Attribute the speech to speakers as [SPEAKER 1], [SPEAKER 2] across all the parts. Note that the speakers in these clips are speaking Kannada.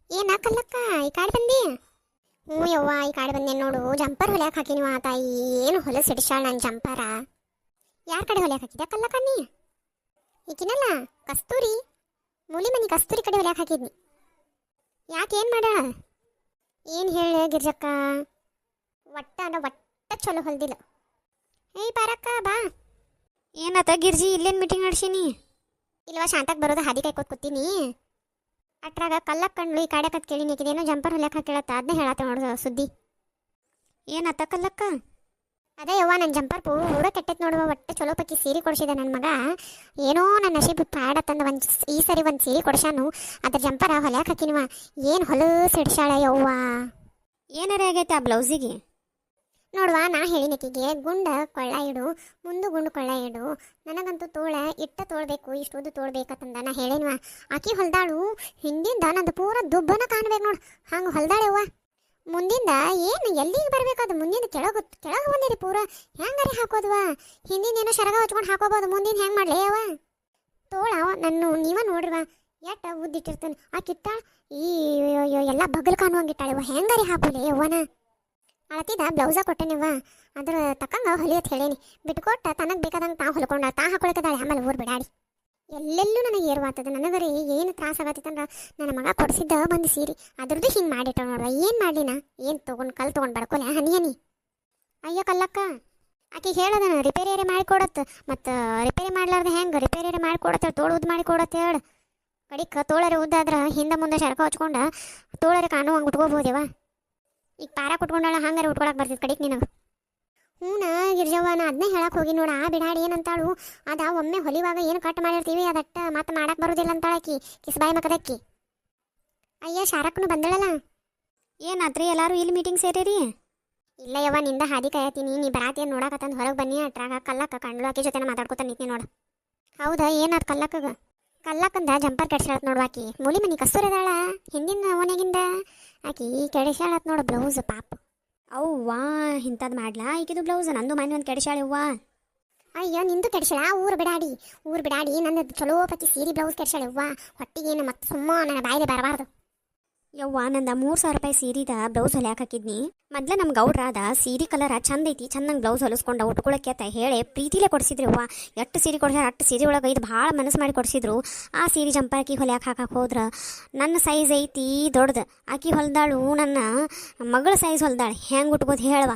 [SPEAKER 1] ಏನ ಕಲ್ಲಕ್ಕ ಈ ಕಾಡ್ ಬಂದಿ? ಹ್ಞೂ ಯವ್ವ ಈ ಕಾಡ್ ಬಂದೆ ನೋಡು. ಜಂಪರ್ ಹೊಲ್ಯಾಕ ಹಾಕಿನಿವ ತಾಯಿ. ಏನು ಹೊಲಸ್ ಹಿಡಿಸಾಳ ನನ್ನ ಜಂಪರ. ಯಾರ ಕಡೆ ಹೊಲ್ಯಾಕ ಹಾಕಿದ್ಯಾ ಕಲ್ಲಕ್ಕ ನೀ? ಈಕಿನಲ್ಲ ಕಸ್ತೂರಿ, ಮೂಲಿ ಮನಿ ಕಸ್ತೂರಿ ಕಡೆ ಹೊಲ್ಯಾಕ ಹಾಕಿದ್ನಿ. ಯಾಕೆ ಏನು ಮಾಡ? ಏನು ಹೇಳ ಗಿರ್ಜಕ್ಕ, ಒಟ್ಟ ಚಲೋ ಹೊಲ್ದಿಲ್ಲ. ಏಯ್ ಪಾರಕ್ಕ ಬಾ.
[SPEAKER 2] ಏನತ್ತ ಗಿರ್ಜಿ, ಇಲ್ಲೇನು ಮೀಟಿಂಗ್ ನಡ್ಸೀನಿ?
[SPEAKER 1] ಇಲ್ವಾ ಶಾಂತಕ್ಕೆ ಬರೋದು ಹಾದಿ ಕಾಯ್ಕೋತ ಕೂತೀನಿ. ಅಟ್ರಾಗ ಕಲ್ಲಕ್ಕ ಕಣ್ಲು ಈ ಕಡೆ ಕತ್ ಕೇಳಿ ನೀಕಿದೇನೋ ಜಂಪರ್ ಹೊಲ್ಯಾಕ ಹಾಕಿಳತ್ತ, ಅದನ್ನೇ ಹೇಳತ್ತ ನೋಡ್ದು ಸುದ್ದಿ.
[SPEAKER 2] ಏನತ್ತ ಕಲ್ಲಕ್ಕ?
[SPEAKER 1] ಅದೇ ಯವ್ವ ನನ್ನ ಜಂಪರ್ ಪೂರ ಕೆಟ್ಟೈತೆ ನೋಡುವ. ಒಟ್ಟು ಚಲೋ ಪಕ್ಕಿ ಸೀರೆ ಕೊಡಿಸಿದೆ ನನ್ನ ಮಗ. ಏನೋ ನನ್ನ ನಶೀಬ್ ಪ್ಯಾಡತ್ತಂದು ಈ ಸರಿ ಒಂದು ಸೀರೆ ಕೊಡ್ಸಾನು. ಅದ್ರ ಜಂಪರ ಹೊಲ್ಯಾಕ ಹಾಕಿನಿವ. ಏನು ಹೊಲಸ್ ಹಿಡ್ಸಾಳ ಯವ್ವ.
[SPEAKER 2] ಏನಾರ ಆಗೈತೆ ಆ ಬ್ಲೌಸಿಗೆ?
[SPEAKER 1] ನೋಡುವ ನಾ ಹೇಳಿನಕಿಗೆ ಗುಂಡ ಕೊಳ್ಳ ಇಡು, ಮುಂದು ಗುಂಡು ಕೊಳ್ಳ ಇಡು, ನನಗಂತೂ ತೋಳ ಇಟ್ಟ ತೋಳ್ಬೇಕು, ಇಷ್ಟೊಂದು ತೋಳ್ಬೇಕಂತಂದ ನಾ ಹೇಳೇನ್ವ. ಆಕಿ ಹೊಲ್ದಾಳು ಹಿಂದಿಂದ ನಂದು ಪೂರ ದುಬ್ಬನ ಕಾಣ್ಬೇಕು ನೋಡು, ಹಂಗೆ ಹೊಲ್ದಾಳೆವ್ವ. ಮುಂದಿಂದ ಏನು ಎಲ್ಲಿಗೆ ಬರ್ಬೇಕದು? ಮುಂದಿನ ಕೆಳಗೆ ಬಂದಿರಿ ಪೂರ. ಹೆಂಗಾರಿ ಹಾಕೋದ್ವ? ಹಿಂದಿನ ಏನೋ ಶರಗ ಹಚ್ಕೊಂಡು ಹಾಕೋಬೋದು, ಮುಂದಿನ ಹೆಂಗೆ ಮಾಡ್ಲೇ ಅವ ತೋಳ. ನನ್ನ ನೀವ ನೋಡ್ರಿವ ಎಟ್ಟ ಉದ್ದಿಟ್ಟಿರ್ತಾನೆ. ಆಕಿಟ್ಟಾಳ ಈ ಎಲ್ಲ ಬಗಲ್ ಕಾಣುವಂಗಿಟ್ಟಾಳೆವ. ಹೆಂಗಾರಿ ಹಾಕೋಲೆ ಅವ್ವನ? ಅಳತಿದ ಬ್ಲೌಸ ಕೊಟ್ಟೆನಿವ, ಅದ್ರ ತಕ್ಕಂಗ ಹೊಲಿಯತ್ ಹೇಳೇನಿ. ಬಿಟ್ಕೊಟ್ಟ ತನಗೆ ಬೇಕಾದಂಗೆ ತಾ ಹೊಲ್ಕೊಂಡ ತಾ ಹಾಕೊಳಕದಾಳೆ. ಆಮೇಲೆ ಊರು ಬಿಡಾಡಿ ಎಲ್ಲೆಲ್ಲೂ ನನಗೆ ಏರ್ವಾತದ. ನನಗರಿ ಏನು ತ್ರಾಸ ಆಗತ್ತಿತ್ತಂದ್ರೆ ನನ್ನ ಮಗ ಕೊಡಿಸಿದ್ದ ಬಂದು ಸೀರೆ ಅದ್ರದ್ದು ಹಿಂಗೆ ಮಾಡಿಟ್ಟ ನೋಡ್ರ. ಏನು ಮಾಡಲಿನ? ಏನು ತೊಗೊಂಡು ಬಡ್ಕೊಲೆ ಹನಿ. ಅಯ್ಯೋ ಕಲ್ಲಕ್ಕ, ಆಕೆ ಹೇಳದನ ರಿಪೇರಿಯರೇ ಮಾಡಿಕೊಡತ್ತೆ. ಮತ್ತು ರಿಪೇರಿ ಮಾಡ್ಲಾರ್ದೆ ಹೆಂಗೆ ರಿಪೇರಿಯರೇ ಮಾಡಿಕೊಡತ್ತೆ? ತೋಳು ಉದ್ದು ಮಾಡಿಕೊಡತ್ತೆ ಹೇಳು. ಕಡಿಕ ತೋಳರೆ ಉದ್ದಾದ್ರೆ ಹಿಂದೆ ಮುಂದೆ ಶರಕ ಹಚ್ಕೊಂಡ ತೋಳರೆ ಕಾಣುವಂಗೆ ಉಟ್ಕೋಬೋದೇವ. ಈಗ ಪಾರ ಕುಟ್ಕೊಂಡಾಳ ಹಂಗಾರೆ ಉಟ್ಕೊಳಕ್ಕೆ ಬರ್ತಿತ್ತು ಕಡಿಕ್ ನಿನಗೆ. ಹ್ಞೂನ ಗಿರ್ಜವ್ವ, ನಾ ಅದನ್ನೇ ಹೇಳಕ್ಕೆ ಹೋಗಿ ನೋಡ. ಆ ಬಿಡಾಡಿ ಏನಂತಾಳು, ಅದ ಒಮ್ಮೆ ಹೊಲಿವಾಗ ಏನು ಕಟ್ ಮಾಡಿರ್ತೀವಿ ಅದಟ್ಟ ಮತ್ತೆ ಮಾಡಕ್ಕೆ ಬರೋದಿಲ್ಲ ಅಂತಾಳಕಿ ಕಿಸ್ಬಾಯಿ ಮಕದಕ್ಕಿ. ಅಯ್ಯ ಶಾರಕ್ಕನು ಬಂದಳಲ್ಲ.
[SPEAKER 2] ಏನಾತ್ರಿ ಎಲ್ಲರೂ ಇಲ್ಲಿ ಮೀಟಿಂಗ್ ಸೇರಿರಿ?
[SPEAKER 1] ಇಲ್ಲ ಯವ್ವ, ನಿಂದ ಹಾದಿ ಕಾಯತೀನಿ. ನೀ ಬರಾತಿಯನ್ನು ನೋಡಕತ್ತಂದು ಹೊರಗೆ ಬನ್ನಿ. ಅಟ್ರಾಗ ಕಲ್ಲಕ್ಕ ಕಂಡ್ಲು ಆಕಿ ಜೊತೆ ಮಾತಾಡ್ಕೊತ ನಿಂತೀನಿ ನೋಡು. ಹೌದಾ? ಏನಾದ ಕಲ್ಲಕ್ಕಗ? ಕಲ್ಲಕ್ಕಂದ ಜಂಪರ್ ಕೆಡ್ಸಾಳತ್ ನೋಡ್ವಾಕಿ. ಮೂಲಿ ಮನಿ ಕಸ್ತೂರಿ ಅದಾಳ ಹಿಂದಿನ ಓನೆಗಿಂದ. ಆಕಿ ಕೆಡಿಸಾಳತ್ ನೋಡು ಬ್ಲೌಸ್ ಪಾಪ.
[SPEAKER 2] ಅವ್ವಾ ಇಂಥದ್ದು ಮಾಡ್ಲಾ ಈಕಿದು ಬ್ಲೌಸ್? ನಂದು ಮನೆ ಒಂದು ಕೆಡಿಸಾಳೆವ್ವ.
[SPEAKER 1] ಅಯ್ಯೋ ನಿಂದು ಕೆಡಿಸಾಳ? ಊರು ಬಿಡಾಡಿ ನನ್ನ ಚಲೋ ಪಕ್ಕಿ ಸೀರೆ ಬ್ಲೌಸ್ ಕೆಡಿಸಾಳೆವ್ವ. ಹೊಟ್ಟಿಗೇನು ಮತ್ತೆ ಸುಮ್ಮ ನನ್ನ ಬಾಯಿಗೆ ಬರಬಾರ್ದು.
[SPEAKER 2] ಯವ್ವ ನಂದ 3,000 ರೂಪಾಯಿ ಸೀರಿದ ಬ್ಲೌಸ್ ಹೊಲ್ಯಾಕ ಹಾಕಿದ್ನಿ. ಮೊದ್ಲ ನಮ್ಮ ಗೌಡ್ರ ಅದ ಸೀರೆ ಕಲರ ಚಂದ ಐತಿ, ಚಂದಂಗೆ ಬ್ಲೌಸ್ ಹೊಲಿಸ್ಕೊಂಡ ಉಟ್ಕೊಳಕ್ಕೆ ಅಂತ ಹೇಳಿ ಪ್ರೀತಿಲೇ ಕೊಡಿಸಿದ್ರು ಅವ್ವ. ಎಷ್ಟು ಸೀರೆ ಕೊಡ್ಸಾರ ಅಷ್ಟು ಸೀರೆ ಒಳಗೆ ಇದು ಭಾಳ ಮನಸ್ಸು ಮಾಡಿ ಕೊಡಿಸಿದ್ರು. ಆ ಸೀರೆ ಜಂಪರ್ಕಿ ಹೊಲ್ಯಾಕ ಹಾಕಕ್ಕೆ ಹೋದ್ರೆ ನನ್ನ ಸೈಜ್ ಐತಿ ದೊಡ್ಡದು. ಆಕಿ ಹೊಲ್ದಾಳು ನನ್ನ ಮಗಳ ಸೈಜ್ ಹೊಲ್ದಾಳೆ. ಹೆಂಗೆ ಉಟ್ಕೋದು ಹೇಳವ?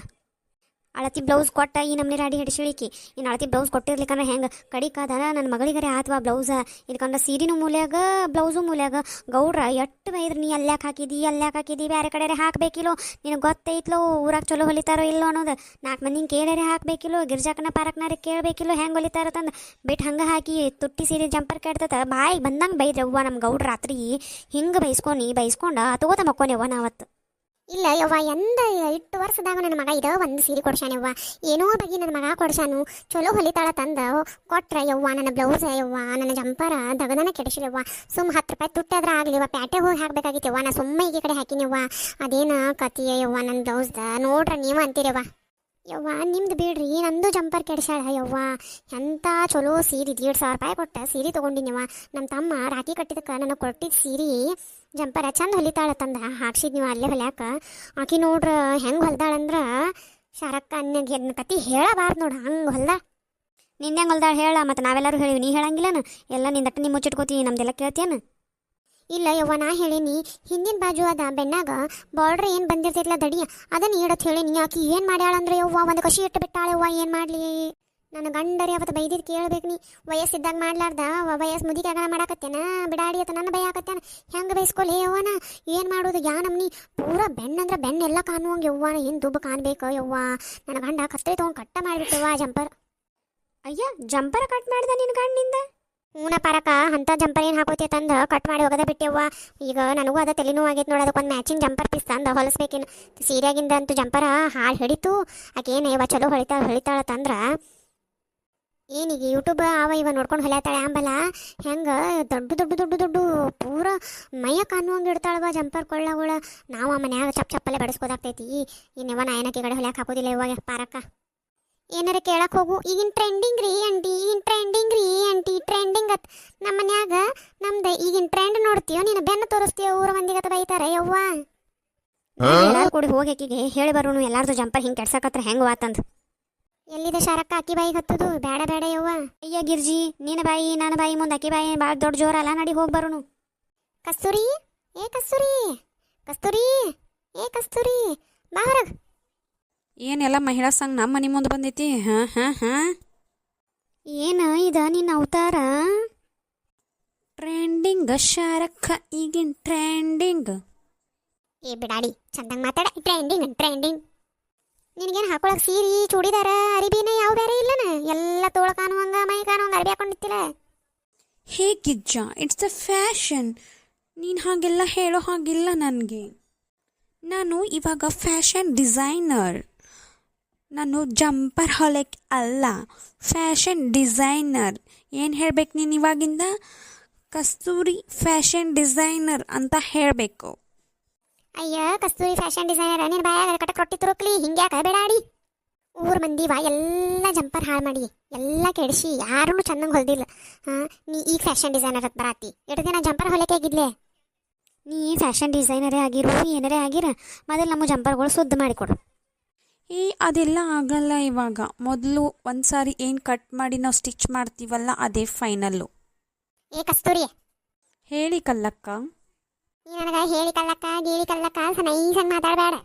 [SPEAKER 2] ಅಳತಿ ಬ್ಲೌಸ್ ಕೊಟ್ಟ ಈ ನಮ್ನಿ ರಾಡಿ ಹಿಡಿಸಿಳಿಕಿ. ಇನ್ನು ಅಳತಿ ಬ್ಲೌಸ್ ಕೊಟ್ಟಿರ್ಲಿಕ್ಕಂದ್ರೆ ಹೆಂಗೆ ಕಡಿಕಾದ ನನ್ನ ಮಗಳಿಗರೆ ಆತ್ವಾ ಬ್ಲೌಸ. ಇದಕ್ಕಂದ್ರೆ ಸೀರಿನೂ ಮೂಲ್ಯಾಗ ಬ್ಲೌಸು ಮೂಲ್ಯಾಗ ಗೌಡ್ರ ಎಟ್ಟು ಬೈದ್ರು, ನೀ ಅಲ್ಯಾಕೆ ಹಾಕಿದಿ ಬೇರೆ ಕಡೆ ಹಾಕಬೇಕಿಲ್ಲೋ, ನಿನಗೆ ಗೊತ್ತೈತ್ಲೋ ಊರಾಗ ಚಲೋ ಹೊಲಿತಾರೋ ಇಲ್ಲೋ ಅನ್ನೋದು. 4 ಮಂದಿನ ಕೇಳ್ಯಾರೆ ಹಾಕಬೇಕಿಲ್ಲೋ, ಗಿರ್ಜಾಕನ ಪಾರಕ್ನಾರ ಕೇಳಬೇಕಿಲ್ಲೋ ಹೆಂಗೆ ಹೊಲಿತಾರೋ ತಂದು ಬಿಟ್ಟು ಹಂಗೆ ಹಾಕಿ ತುಟ್ಟಿ ಸೀರೆ ಜಂಪರ್ ಕೆಡ್ತತ. ಬಾಯಿಗೆ ಬಂದಂಗೆ ಬೈದ್ರವ್ವ ನಮ್ಮ ಗೌಡ್ರ. ರಾತ್ರಿ ಹಿಂಗೆ ಬೈಸ್ಕೊಂಡ ತಗೋತ ಮಕ್ಕೋನೆವ್ವ ನಾವತ್ತು.
[SPEAKER 1] ಇಲ್ಲ ಯವ್ವ, ಇಟ್ಟು ವರ್ಷದಾಗ ನನ್ನ ಮಗ ಇದ ಒಂದು ಸೀರೆ ಕೊಡ್ಸಾನವ್ವ. ಏನೋ ಬಗೆ ನನ್ನ ಮಗ ಕೊಡ್ಸಾನು. ಚಲೋ ಹೊಲಿತಾಳ ತಂದ ಕೊಟ್ರ ಯವ್ವ. ನನ್ನ ಬ್ಲೌಸ್ ಯವ್ವ, ನನ್ನ ಜಂಪರ ದಗದನ ಕೆಡಿಸಿಲವ್ವ. ಸುಮ್ಮ 10 ರೂಪಾಯಿ ತುಟ್ಟಾದ್ರೆ ಆಗಲಿವ್ವ. ಪ್ಯಾಟೆ ಹೋಗಿ ಹಾಕ್ಬೇಕಾಗಿತ್ತವ್ವ. ನಾ ಸುಮ್ಮ ಈ ಕಡೆ ಹಾಕಿನವ್ವ. ಅದೇನ ಕತಿಯ ಯವ್ವ ನನ್ನ ಬ್ಲೌಸ್ದ ನೋಡ್ರ ನೀವು ಅಂತೀರವ್ವ. ಯವ್ವ ನಿಮ್ದು ಬಿಡ್ರಿ, ನಂದು ಜಂಪರ್ ಕೆಡಿಸಾಳ ಯವ್ವ. ಎಂಥ ಚಲೋ ಸೀರೆ 1,500 ರೂಪಾಯಿ ಕೊಟ್ಟ ಸೀರೆ ತೊಗೊಂಡಿನವ್ವ. ನಮ್ಮ ತಮ್ಮ ರಾಖಿ ಕಟ್ಟಿದಕ್ಕೆ ನನಗೆ ಕೊಟ್ಟಿದ್ದ ಸೀರೆ ಜಂಪರ ಚಂದ ಹೊಲಿತಾಳ ತಂದ ಹಾಕ್ಸಿದ್ ನೀವು ಅಲ್ಲೇ ಹೊಲ್ಯಾಕ. ಆಕಿ ನೋಡ್ರ ಹೆಂಗೆ ಹೊಲ್ದಾಳಂದ್ರೆ ಶಾರಕ್ಕ ಅನ್ನಗೆ ಅದನ್ನ ಕತಿ ಹೇಳಬಾರ್ದು ನೋಡು, ಹಂಗೆ ಹೊಲ್ದ.
[SPEAKER 2] ನಿನ್ನೆ ಹೆಂಗೆ ಹೊಲ್ದಾಳ ಹೇಳ? ಮತ್ತು ನಾವೆಲ್ಲರೂ ಹೇಳಿವಿ, ನೀ ಹೇಳಂಗಿಲ್ಲನ? ಎಲ್ಲ ನಿಂದಟ್ಟ ನೀವು ಮುಚ್ಚಿಟ್ಕೋತೀವಿ, ನಮ್ದೆಲ್ಲ ಕೇಳ್ತೇನು?
[SPEAKER 1] ಇಲ್ಲ ಯವ್ವ, ನಾ ಹೇಳೀನಿ ಹಿಂದಿನ ಬಾಜು ಅದ ಬೆಣ್ಣಾಗ ಬಾರ್ಡ್ರ್ ಏನು ಬಂದಿರ್ತೈತಿಲ್ಲ ದಡಿ, ಅದನ್ನು ಇಡತ್ ಹೇಳೀನಿ. ಆಕಿ ಏನು ಮಾಡ್ಯಾಳಂದ್ರೆ ಯವ್ವ ಒಂದು ಕಸಿ ಇಟ್ಟು ಬಿಟ್ಟಾಳೆವ್ವ. ಏನು ಮಾಡಲಿ? ನನ್ನ ಗಂಡರಿ ಅವತ್ತು ಬೈದಿದ್ದು ಕೇಳ್ಬೇಕು ನೀ. ವಯಸ್ಸಿದ್ದಾಗ ಮಾಡ್ಲಾರ್ದ ವಯಸ್ಸು ಮುದಿಕಾಗ ಮಾಡಾಕತ್ತೇನ? ಬಿಡಾಡಿ ಅಂತ ನನ್ನ ಬೈ ಹಾಕತ್ತೇನ? ಹೆಂಗೆ ಬೈಸ್ಕೊಲಿ ಯವ್ವನ? ಏನು ಮಾಡೋದು? ಯಾ ನಮ್ನಿ ಪೂರ ಬೆಣ್ಣಂದ್ರೆ ಬೆಣ್ಣೆಲ್ಲ ಕಾಣುವಂಗೆ ಯವ್ವ. ಏನು ದುಬ್ಬ ಕಾಣ್ಬೇಕು ಯವ್ವ. ನನ್ನ ಗಂಡ ಕತ್ತರಿ ತೊಗೊಂಡು ಕಟ್ಟ ಮಾಡಿಬಿಟ್ಟವ್ವ ಜಂಪರ್.
[SPEAKER 2] ಅಯ್ಯ ಜಂಪರ ಕಟ್ ಮಾಡ್ದ ನಿನ್ನ ಗಂಡಿಂದ?
[SPEAKER 1] ಹೂನ ಪಾರಕ, ಅಂಥ ಜಂಪರ್ ಏನು ಹಾಕೋತಿ ತಂದು ಕಟ್ ಮಾಡಿ ಹೋಗೋದ ಬಿಟ್ಟೆವ್ವ. ಈಗ ನನಗೂ ಅದ ತಲೆನೂ ಆಗೈತೆ ನೋಡಿ. ಅದಕ್ಕೊಂದು ಮ್ಯಾಚಿಂಗ್ ಜಂಪರ್ ಪೀಸ್ ತಂದು ಹೊಲಿಸ್ಬೇಕೇನು. ಸೀರೆಗಿಂದ ಅಂತೂ ಜಂಪರ ಹಾಳು ಹಿಡಿತು. ಆಕೇನು ಇವ ಚಲೋ ಹೊಳಿತಾಳ ತಂದ್ರೆ ಏನೀಗ ಯೂಟ್ಯೂಬ್ ಇವ ನೋಡ್ಕೊಂಡು ಹೊಲಿತಾಳೆ ಆಂಬಲ್ಲ. ಹೆಂಗೆ ದೊಡ್ಡ ಪೂರ ಮೈಯ ಕಾಣುವಂಗೆ ಇಡ್ತಾಳವ ಜಂಪರ್ ಕೊಳ್ಳಗಳ. ನಾವು ಮನ್ಯಾಗ ಚಪ್ಪಲ್ಲೇ ಬಡಿಸ್ಕೋದಾಗ್ತೈತಿ. ಇನ್ನವ ನಾ ಏನಕ್ಕೆ ಕಡೆ ಹೊಲಿಯಕ್ಕೆ ಹಾಕೋದಿಲ್ಲ ಇವಾಗ ಪಾರಕ್ಕ. ಏನಾರ ಕೇಳಕ್ಕೆ ಹೋಗು, ಈಗಿನ ಟ್ರೆಂಡಿಂಗ್ ರೀ ಆಂಟಿ ಟ್ರೆಂಡಿಂಗ್ ಅತ್. ನಮ್ಮ ಮನ್ಯಾಗ ನಮ್ದು ಈಗಿನ ಟ್ರೆಂಡ್ ನೋಡ್ತೀಯೋ ನೀನು ಬೆನ್ನು ತೋರಿಸ್ತೀಯೋ ಊರ ಮಂದಿಗತ ಬೈತಾರೆ ಯವ್ವ.
[SPEAKER 2] ಎಲ್ಲಾರು ಕೂಡಿ ಹೋಗಿ ಆಕಿಗೆ ಹೇಳಿ ಬರೋನು ಎಲ್ಲಾರ್ದು ಜಂಪರ್ ಹಿಂಗೆ ಕೆಡ್ಸಕತ್ರ ಹೆಂಗ್ ವಾತಂದ್.
[SPEAKER 1] ಎಲ್ಲಿದೆ ಶಾರಕ್ಕ ಆಕಿ ಬಾಯಿಗೆ ಹತ್ತದು ಬೇಡ ಬೇಡ ಯವ್ವ.
[SPEAKER 2] ಅಯ್ಯ ಗಿರ್ಜಿ ನಿನ್ನ ಬಾಯಿ ನನ್ನ ಬಾಯಿ ಮುಂದೆ ಆಕಿ ಬಾಯಿ ಭಾಳ ದೊಡ್ಡ ಜೋರಲ್ಲ, ನಡಿ ಹೋಗಿ ಬರೋನು.
[SPEAKER 1] ಕಸ್ತೂರಿ ಏ ಕಸ್ತೂರಿ ಕಸ್ತೂರಿ ಏ ಕಸ್ತೂರಿ ಬಾ ಹೊರಗ್.
[SPEAKER 3] ಏನೆಲ್ಲ ಮಹಿಳಾ ಸಂಘ ನಮ್ಮ ಮನೆ ಮುಂದೆ ಬಂದೈತಿ. ಹಾಂ ಹಾಂ ಹಾಂ
[SPEAKER 2] ಏನ ಇದ ನಿನ್ನ ಅವತಾರ?
[SPEAKER 3] ಟ್ರೆಂಡಿಂಗ್ ಶಾರಕ್ಕ ಈಗಿನ ಟ್ರೆಂಡಿಂಗ್.
[SPEAKER 1] ಏ ಬಿಡಾಡಿ ಚಂದಂಗೆ ಮಾತಾಡ. ಟ್ರೆಂಡಿಂಗ್ ಟ್ರೆಂಡಿಂಗ್ ನಿನಗೇನು ಹಾಕೊಳಕ್ ಸೀರಿ ಚೂಡಿದಾರ ಅರಿಬಿನ ಯಾವ ಬೇರೆ ಇಲ್ಲನ? ಎಲ್ಲ ತೋಳ ಕಾಣುವಂಗ ಮೈ ಕಾಣುವಂಗ ಅರಿಬಿ ಹಾಕೊಂಡಿತ್ತಿಲ್ಲ.
[SPEAKER 3] ಹೇ ಗಿಜ್ಜ, ಇಟ್ಸ್ ದ ಫ್ಯಾಷನ್. ನೀನು ಹಾಗೆಲ್ಲ ಹೇಳೋ ಹಾಗಿಲ್ಲ ನನಗೆ. ನಾನು ಇವಾಗ ಫ್ಯಾಷನ್ ಡಿಸೈನರ್. ನಾನು ಜಂಪರ್ ಹೊಲಕ್ಕೆ ಅಲ್ಲ, ಫ್ಯಾಷನ್ ಡಿಸೈನರ್. ಏನು ಹೇಳ್ಬೇಕು ನೀನು ಇವಾಗಿಂದ? ಕಸ್ತೂರಿ ಫ್ಯಾಷನ್ ಡಿಸೈನರ್ ಅಂತ ಹೇಳಬೇಕು.
[SPEAKER 1] ಅಯ್ಯ ಕಸ್ತೂರಿ ಫ್ಯಾಷನ್ ಡಿಸೈನರ್ ನೀನು ಬಾಯಾಗ ಕಟ್ಟಕ್ಕೆ ರೊಟ್ಟಿ ತುರುಕ್ಲಿ ಹಿಂಗ್ಯಾಕ ಬೇಡಾಡಿ. ಊರ್ ಮಂದಿ ವಾ ಎಲ್ಲ ಜಂಪರ್ ಹಾಳು ಮಾಡಿ ಎಲ್ಲ ಕೆಡಿಸಿ ಯಾರೂ ಚಂದಂಗೆ ಹೊಲ್ದಿಲ್ಲ. ನೀ ಈಗ ಫ್ಯಾಷನ್ ಡಿಸೈನರ್ ಅಂತ ಬರಾತಿ. ಎರಡು ದಿನ ಜಂಪರ್ ಹೊಲಕ್ಕೆ ಆಗಿದ್ಲೆ.
[SPEAKER 2] ನೀ ಫ್ಯಾಷನ್ ಡಿಸೈನರೇ ಆಗಿರು ಏನಾರೇ ಆಗಿರ ಮೊದಲು ನಮ್ಮ ಜಂಪರ್ಗಳು ಶುದ್ಧ ಮಾಡಿಕೊಡು.
[SPEAKER 3] ಅದೆಲ್ಲ ಆಗಲ್ಲ ಇವಾಗ. ಮೊದಲು ಒಂದು ಸಾರಿ ಏನು ಕಟ್ ಮಾಡಿ ನಾವು ಸ್ಟಿಚ್ ಮಾಡ್ತೀವಲ್ಲ ಅದೇ ಫೈನಲ್ಲು.
[SPEAKER 1] ಏ ಕಸ್ತೂರಿ
[SPEAKER 3] ಹೇಳಿ ಕಲ್ಲಕ್ಕ.
[SPEAKER 1] ನೀ ನನಗೆ ಹೇಳಿ ಕಲ್ಲಕ್ಕ ಗೀಳಿ ಕಲ್ಲಕ್ಕ ನೈಸಂಗೆ ಮಾತಾಡಬೇಡ.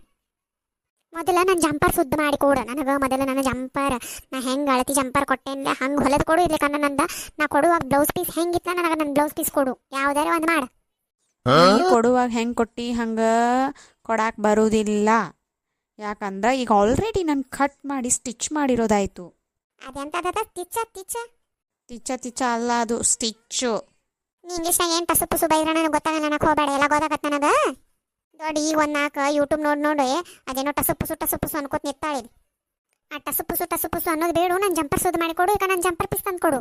[SPEAKER 1] ಮೊದಲ ನನ್ನ ಜಂಪರ್ ಶುದ್ಧ ಮಾಡಿ ಕೊಡು ನನಗೆ. ಮೊದಲು ನನ್ನ ಜಂಪರ್ ನಾ ಹೆಂಗೆ ಅಳತಿ ಜಂಪರ್ ಕೊಟ್ಟೇನಿಲ್ಲ ಹಂಗೆ ಹೊಲದು ಕೊಡು. ಇರ್ಲಿಕ್ಕಂದ್ರೆ ನಂದ ನಾ ಕೊಡುವಾಗ ಬ್ಲೌಸ್ ಪೀಸ್ ಹೆಂಗಿತ್ತ ನನಗೆ ನನ್ನ ಬ್ಲೌಸ್ ಪೀಸ್ ಕೊಡು. ಯಾವುದಾರ ಒಂದು ಮಾಡು.
[SPEAKER 3] ಕೊಡುವಾಗ ಹೆಂಗೆ ಕೊಟ್ಟು ಹಂಗೆ ಕೊಡಕ್ಕೆ ಬರೋದಿಲ್ಲ. ಯಾಕಂದ್ರೆ ಈಗ ಆಲ್ರೆಡಿ ನಾನು ಕಟ್ ಮಾಡಿ ಸ್ಟಿಚ್ ಮಾಡಿರೋದಾಯಿತು.
[SPEAKER 1] ಅದೆಂತದ ತಿಚ್ಚ ತಿಚ್ಚ
[SPEAKER 3] ತಿಚ್ಚ ತಿಚ್ಚ ಅಲ್ಲ, ಅದು ಸ್ಟಿಚ್ಚು.
[SPEAKER 1] ನೀ ಇಂಗ್ಲೀಷ್ನಾಗ ಏನು ಟಸು ಪುಸು ಬೈದ್ರ ನನಗೆ ಗೊತ್ತಾಗಲ್ಲ. ನನಗೆ ಹೋಗಬೇಡ, ಎಲ್ಲ ಗೊತ್ತಾಗತ್ತೆ ನನಗೆ. ದೊಡ್ಡ ಈಗ ಒಂದು ನಾಲ್ಕು ಯೂಟ್ಯೂಬ್ ನೋಡಿ ಅದೇನೋ ಟಸು ಪುಸು ಅನ್ಕೋತ ನಿತ್ತಾಳೆ. ಆ ಟಸು ಪುಸು ಅನ್ನೋದು ಬೇಡು. ನನ್ನ ಜಂಪರ್ ಶುದ್ಧ ಮಾಡಿ ಕೊಡು. ಈಗ ನನ್ನ ಜಂಪರ್ ಪೀಸ್ ತಂದು ಕೊಡು.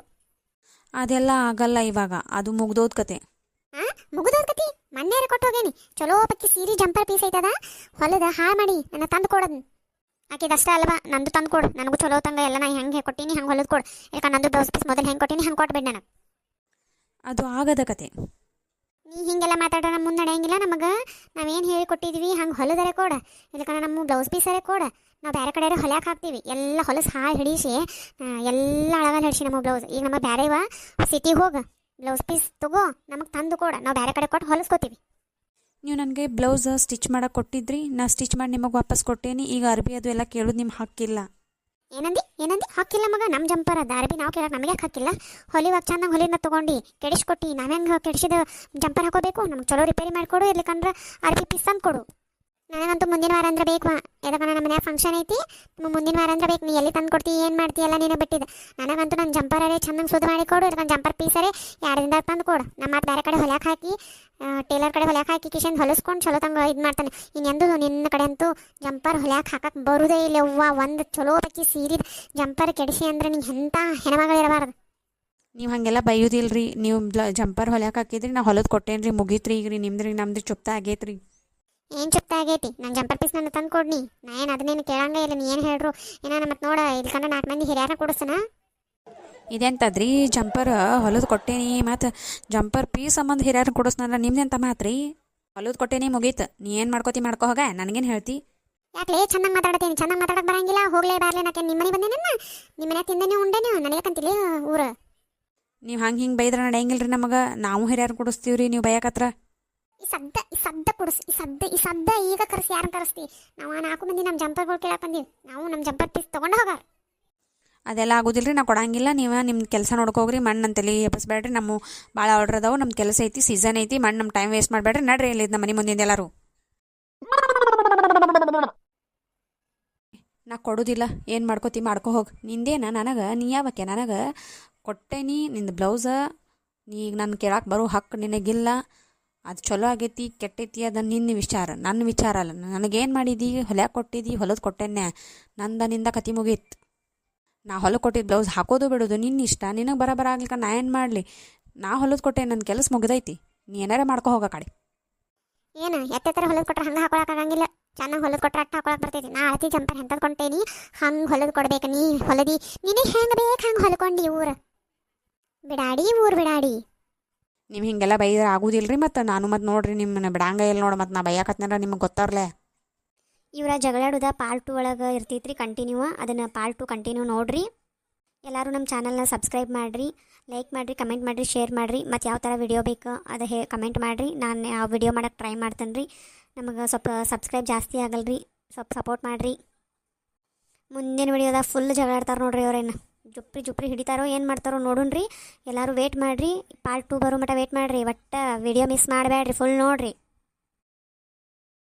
[SPEAKER 3] ಅದೆಲ್ಲ ಆಗಲ್ಲ ಇವಾಗ, ಅದು ಮುಗ್ದೋದ್ ಕತೆ.
[SPEAKER 1] ಮುಗಿದೋದ್ ಕತಿ ಮೊನ್ನೆ ಕೊಟ್ಟು ಹೋಗೇನಿ. ಚಲೋ ಪಕ್ಕಿ ಸೀರೆ ಜಂಪರ್ ಪೀಸ್ ಐತದ ಹೊಲದ ಹಾಳು ಮಾಡಿ ನನ್ನ ತಂದು ಕೊಡೋದು. ಆಕಿದಷ್ಟೇ ಅಲ್ವಾ ನಂದು ತಂದು ಕೊಡು. ನನಗೂ ಚಲೋ ತಂಗ ಎಲ್ಲ ನಾ ಹೆಂಗೆ ಕೊಟ್ಟೀನಿ ಹಂಗೆ ಹೊಲದು ಕೊಡು. ಯಾಕೆ ನಂದು ಬ್ಲೌಸ್ ಪೀಸ್ ಮೊದಲು ಹೆಂಗೆ ಕೊಟ್ಟೀನಿ ಹಂಗೆ ಕೊಟ್ಬಿಡ್ ನನಗೆ.
[SPEAKER 3] ಅದು ಆಗದ ಕತೆ.
[SPEAKER 1] ನೀ ಹಿಂಗೆಲ್ಲ ಮಾತಾಡೋ ನಮ್ಮ ಮುಂದೆ ನಡೆಯಂಗಿಲ್ಲ. ನಮಗೆ ನಾವೇನು ಹೇಳಿ ಕೊಟ್ಟಿದ್ವಿ ಹಂಗೆ ಹೊಲದರೆ ಕೊಡ. ಇದಕ್ಕೆ ನಮ್ಮ ಬ್ಲೌಸ್ ಪೀಸರೇ ಕೊಡ. ನಾವು ಬೇರೆ ಕಡೆ ಹೊಲ್ಯಾಕೆ ಹಾಕ್ತೀವಿ. ಎಲ್ಲ ಹೊಲಸು ಹಾಳು ಹಿಡಿಸಿ ಎಲ್ಲ ಅಳಗಲ್ಲಿ ಹಿಡಿಸಿ ನಮ್ಮ ಬ್ಲೌಸ್. ಈಗ ನಮ್ಮ ಬೇರೆ ಇವ ಸಿಟಿಗೆ ಹೋಗ ಬ್ಲೌಸ್ ಪೀಸ್ ತಗೋ ನಮಗೆ ತಂದು ಕೊಡ. ನಾವು ಬೇರೆ ಕಡೆ ಕೊಟ್ಟು ಹೊಲಿಸ್ಕೋತೀವಿ.
[SPEAKER 3] ನೀವು ನನಗೆ ಬ್ಲೌಸ್ ಸ್ಟಿಚ್ ಮಾಡಕ್ಕೆ ಕೊಟ್ಟಿದ್ರಿ, ನಾ ಸ್ಟಿಚ್ ಮಾಡಿ ನಿಮಗೆ ವಾಪಸ್ ಕೊಟ್ಟೇನಿ. ಈಗ ಅರ್ಬಿ ಅದು ಎಲ್ಲ ಕೇಳೋದು ನಿಮ್ಗೆ ಹಾಕಿಲ್ಲ.
[SPEAKER 1] ಏನಂದಿ ಹಾಕಿಲ್ಲ ಮಗ. ನಮ್ಮ ಜಂಪರ್ ಅದ ಅರ್ಬಿ ನಾವು ಕೇಳಕ್ಕೆ ನಮಗೆ ಹಾಕಿಲ್ಲ. ಹೊಲಿವಾಗ ಚಂದಂಗೆ ಹೊಲಿನ ತೊಗೊಂಡು ಕೆಡಿಸ್ಕೊಟ್ಟು ನಾವು ಹೆಂಗೆ ಕೆಡಿಸಿದ ಜಂಪರ್ ಹಾಕೋಬೇಕು. ನಮ್ಗೆ ಚಲೋ ರಿಪೇರಿ ಮಾಡಿಕೊಡು. ಇರ್ಲಿಕ್ಕಂದ್ರೆ ಅರ್ಬಿ ಪೀಸ್ ತಂದು ಕೊಡು. ನನಗಂತೂ ಮುಂದಿನ ವಾರ ಅಂದ್ರೆ ಬೇಕು. ಯಾಕಂದ್ರೆ ನಮ್ಮ ಮನ್ಯಾಗ ಫಂಕ್ಷನ್ ಐತಿ. ಮುಂದಿನ ವಾರ ಅಂದ್ರೆ ಬೇಕು. ನೀ ಎಲ್ಲಿ ತಂದು ಕೊಡ್ತೀವಿ ಏನು ಮಾಡ್ತೀವಿ ಎಲ್ಲ ನೀನು ಬಿಟ್ಟಿದೆ. ನನಗಂತೂ ನನ್ನ ಜಂಪರೇ ಚಂದಂಗೆ ಶುದ್ಧ ಮಾಡಿ ಕೊಡು. ಇರ್ಕೊಂಡು ಜಂಪರ್ ಪೀಸರೇ 2 ದಿನದಾಗ ತಂದು ಕೊಡು. ನಮ್ಮ ಮತ್ತೆ ಬೇರೆ ಕಡೆ ಹೊಲ್ಯಾಕೆ ಹಾಕಿ ಟೇಲರ್ ಕಡೆ ಹೊಲ್ಯಾಕೆ ಹಾಕಿ ಕಿಶನ್ ಹೊಲಿಸ್ಕೊಂಡು ಚಲೋ ತಂಗ ಇದು ಮಾಡ್ತಾನೆ. ಇನ್ನೆಂದು ನಿನ್ನ ಕಡೆ ಅಂತೂ ಜಂಪರ್ ಹೊಲ್ಯಾಕೆ ಹಾಕಕ್ಕೆ ಬರುದೇ ಇಲ್ಲ ಅವ್ವ. ಒಂದು ಚಲೋ ಪಕ್ಕಿ ಸೀರೆ ಜಂಪರ್ ಕೆಡಿಸಿ ಅಂದ್ರೆ ನಿಂಗೆ ಎಂಥ ಹೆಣ್ಮಗಳಿರಬಾರ್ದು.
[SPEAKER 3] ನೀವು ಹಾಗೆಲ್ಲ ಬೈಯೋದಿಲ್ರಿ. ನೀವು ಜಂಪರ್ ಹೊಲ್ಯಾಕೆ ಹಾಕಿದ್ರಿ, ನಾ ಹೊಲದು ಕೊಟ್ಟೇನ್ರಿ, ಮುಗೀತ್ರಿ. ಈಗ ರೀ ನಿಮ್ದ್ರಿ ನಮ್ದು ಚುಪ್ತ ಆಗೈತ್ರಿ.
[SPEAKER 1] ಏನು ಚುಪ್ತ ಆಗೈತಿ? ನನ್ನ ಜಂಪರ್ ಪೀಸ್ ನನ್ನ ತಂದು ಕೊಡ್ನಿ. ನಾ ಏನು ಅದನ್ನೇನು ಕೇಳಂಗೇ ಇಲ್ಲ. ನೀ ಏನು ಹೇಳ್ರು ಏನಾನ ಮತ್ತೆ ನೋಡ ಇಲ್ಕಂದ್ರೆ 4 ಮಂದಿ ಹಿರಿಯಾರ ಕೊಡಿಸ್ತಾನ.
[SPEAKER 3] ಇದೆಂತದ್ರಿ ಜಂಪರ್ ಹೊಲದು ಕೊಟ್ಟೇನಿ ಮತ್ತು ಜಂಪರ್ ಪೀಸ್ ಸಂಬಂಧ ಹಿರಿಯರು ಕೊಡಿಸ್ನಲ್ಲ ನಿಮ್ದೆಂತ ಮಾತ್ರಿ? ಹೊಲದು ಕೊಟ್ಟೇನಿ ಮುಗೀತು. ನೀ ಏನು ಮಾಡ್ಕೋತಿ ಮಾಡ್ಕೋ ಹೋಗ, ನನಗೇನು ಹೇಳ್ತಿ?
[SPEAKER 1] ಯಾಕಲೇ ಚಂದಂಗೆ ಮಾತಾಡ್ತೀನಿ? ಚಂದಂಗೆ ಮಾತಾಡಕ್ಕೆ ಬರಂಗಿಲ್ಲ. ಹೋಗ್ಲೇ ಬಾರ್ಲೆ ನಾಕೆ ನಿಮ್ಮ ಮನೆ ಬಂದೇನ? ನಿಮ್ಮ ಮನೆ ತಿಂದೇನೆ ಉಂಡೇನೆ ನನಗೆ ಕಂತಿಲ್ಲ ಊರು.
[SPEAKER 3] ನೀವು ಹಿಂಗೆ ಬೈದ್ರೆ ನಡೆಯಂಗಿಲ್ರಿ ನಮಗೆ. ನಾವು ಹಿರಿಯರು ಕೊಡಿಸ್ತೀವಿ ರೀ, ನೀವು ಬೈಯಕತ್ರ.
[SPEAKER 1] ಈ ಸದ್ದ ಕೊಡಿಸ್. ಈ ಸದ್ದ ಈಗ ಕರೆಸಿ ಯಾರನ್ನ ಕರೆಸ್ತಿ? ನಾವು 4 ಮಂದಿ ನಮ್ಮ ಜಂಪರ್ಗಳು ಕೇಳಕ್ಕೆ ಬಂದೀವಿ. ನಾವು ನಮ್ಮ ಜಂಪರ್ ಪೀಸ್ ತೊಗೊಂಡು ಹೋಗಾರ.
[SPEAKER 3] ಅದೆಲ್ಲ ಆಗೋದಿಲ್ಲ ರೀ, ನಾವು ಕೊಡಂಗಿಲ್ಲ. ನೀವು ನಿಮ್ಮ ಕೆಲಸ ನೋಡ್ಕೋಗ್ರಿ. ಮಣ್ಣು ಅಂತೇಳಿ ಎಬ್ಬಿಸ್ಬೇಡ್ರಿ. ನಮ್ಮ ಭಾಳ ಆರ್ಡ್ರ್ ಅದಾವೆ. ನಮ್ಮ ಕೆಲಸ ಐತಿ, ಸೀಸನ್ ಐತಿ. ಮಣ್ಣು ನಮ್ಮ ಟೈಮ್ ವೇಸ್ಟ್ ಮಾಡಬೇಡ್ರಿ. ನಡ್ರಿ ಇಲ್ಲಿ ನಮ್ಮ ಮನೆ ಮುಂದಿಂದ ಎಲ್ಲರೂ. ನಾ ಕೊಡೋದಿಲ್ಲ. ಏನು ಮಾಡ್ಕೋತಿ ಮಾಡ್ಕೊ ಹೋಗಿ. ನಿಂದೇನ ನನಗೆ? ನೀ ಯಾವಕ್ಕೆ ನನಗೆ ಕೊಟ್ಟೇನಿ ನಿಂದು ಬ್ಲೌಸ. ನೀ ಈಗ ನಾನು ಕೇಳಕ್ಕೆ ಬರೋ ಹಕ್ಕು ನಿನಗಿಲ್ಲ. ಅದು ಚಲೋ ಆಗೈತಿ ಕೆಟ್ಟೈತಿ ಅದು ನಿನ್ನ ವಿಚಾರ, ನನ್ನ ವಿಚಾರ ಅಲ್ಲ. ನನಗೇನು ಮಾಡಿದಿ? ಹೊಲ್ಯಾಕೆ ಕೊಟ್ಟಿದ್ದಿ, ಹೊಲದು ಕೊಟ್ಟೆನ್ನೆ. ನಿಂದ ಕತಿ ಮುಗೀತು. ನಾ ಹೊಲಕ್ಕೆ ಕೊಟ್ಟಿದ್ದು ಬ್ಲೌಸ್ ಹಾಕೋದು ಬಿಡೋದು ನಿನ್ನ ಇಷ್ಟ. ನಿನಗೆ ಬರೋಬರ ಆಗ್ಲಿಕ್ಕೆ ನಾ ಏನು ಮಾಡಲಿ? ನಾ ಹೊಲದು ಕೊಟ್ಟೆ, ನನ್ನ ಕೆಲಸ ಮುಗಿದೈತಿ. ನೀ ಏನಾರ ಮಾಡ್ಕೊ ಹೋಗ ಕಡೆ.
[SPEAKER 1] ಏನು ಎತ್ತರ ಹೊಲದು ಕೊಟ್ರೆ ಹಂಗೆ ಹಾಕೊಳಕ್ಕಾಗಂಗಿಲ್ಲ. ಚೆನ್ನಾಗಿ ಹೊಲದು ಕೊಟ್ರೆ ಅಟ್ಟು ಹಾಕೊಳಕ್ಕೆ ಬರ್ತೈತಿ. ನಾ ಅಳತಿ ಜಂಪರ್ ಎಂತದ್ದು ಕೊಂಟೇನಿ ಹಂಗೆ ಹೊಲದು ಕೊಡ್ಬೇಕು. ನೀ ಹೊಲದಿ ನೀನೇ ಹೆಂಗೆ ಬೇಕು ಹಂಗೆ ಹೊಲ್ಕೊಂಡು ಊರು ಬಿಡಾಡಿ.
[SPEAKER 3] ನೀವು ಹಿಂಗೆಲ್ಲ ಬೈದ್ರೆ ಆಗೋದಿಲ್ಲ ರೀ ಮತ್ತು ನಾನು ಮತ್ತು ನೋಡಿರಿ ನಿಮ್ಮನ್ನ ಬಿಡಂಗ ಇಲ್ಲ ನೋಡಿ ಮತ್ತು ನಾ ಬೈಯಾಕತ್ನಾರ ನಿಮಗೆ ಗೊತ್ತಾರ್ಲೆ.
[SPEAKER 2] ಇವರ ಜಗಳಾಡೋದ ಪಾರ್ಟ್ 2 ಒಳಗೆ ಇರ್ತೈತ್ರಿ ಕಂಟಿನ್ಯೂ. ಅದನ್ನು ಪಾರ್ಟ್ 2 ಕಂಟಿನ್ಯೂ ನೋಡಿರಿ. ಎಲ್ಲರೂ ನಮ್ಮ ಚಾನಲ್ನ ಸಬ್ಸ್ಕ್ರೈಬ್ ಮಾಡಿರಿ, ಲೈಕ್ ಮಾಡಿರಿ, ಕಮೆಂಟ್ ಮಾಡಿರಿ, ಶೇರ್ ಮಾಡಿರಿ. ಮತ್ತು ಯಾವ ಥರ ವಿಡಿಯೋ ಬೇಕು ಅದು ಕಮೆಂಟ್ ಮಾಡಿರಿ. ನಾನು ಆ ವಿಡಿಯೋ ಮಾಡೋಕ್ಕೆ ಟ್ರೈ ಮಾಡ್ತೇನೆ ರೀ. ನಮಗೆ ಸ್ವಲ್ಪ ಸಬ್ಸ್ಕ್ರೈಬ್ ಜಾಸ್ತಿ ಆಗಲ್ರಿ, ಸ್ವಲ್ಪ ಸಪೋರ್ಟ್ ಮಾಡಿರಿ. ಮುಂದಿನ ವಿಡಿಯೋದಾಗ ಫುಲ್ ಜಗಳಾಡ್ತಾರೆ ನೋಡ್ರಿ. ಅವ್ರೇನು ಜುಪ್ರಿ ಹಿಡಿತಾರೋ ಏನು ಮಾಡ್ತಾರೋ ನೋಡೋಣ ರೀ. ಎಲ್ಲರೂ ವೇಟ್ ಮಾಡಿರಿ. ಪಾರ್ಟ್ 2 ಬರೋ ಮಟ್ಟ ವೇಟ್ ಮಾಡಿರಿ. ಒಟ್ಟು ವಿಡಿಯೋ ಮಿಸ್ ಮಾಡಬೇಡ್ರಿ, ಫುಲ್ ನೋಡಿರಿ.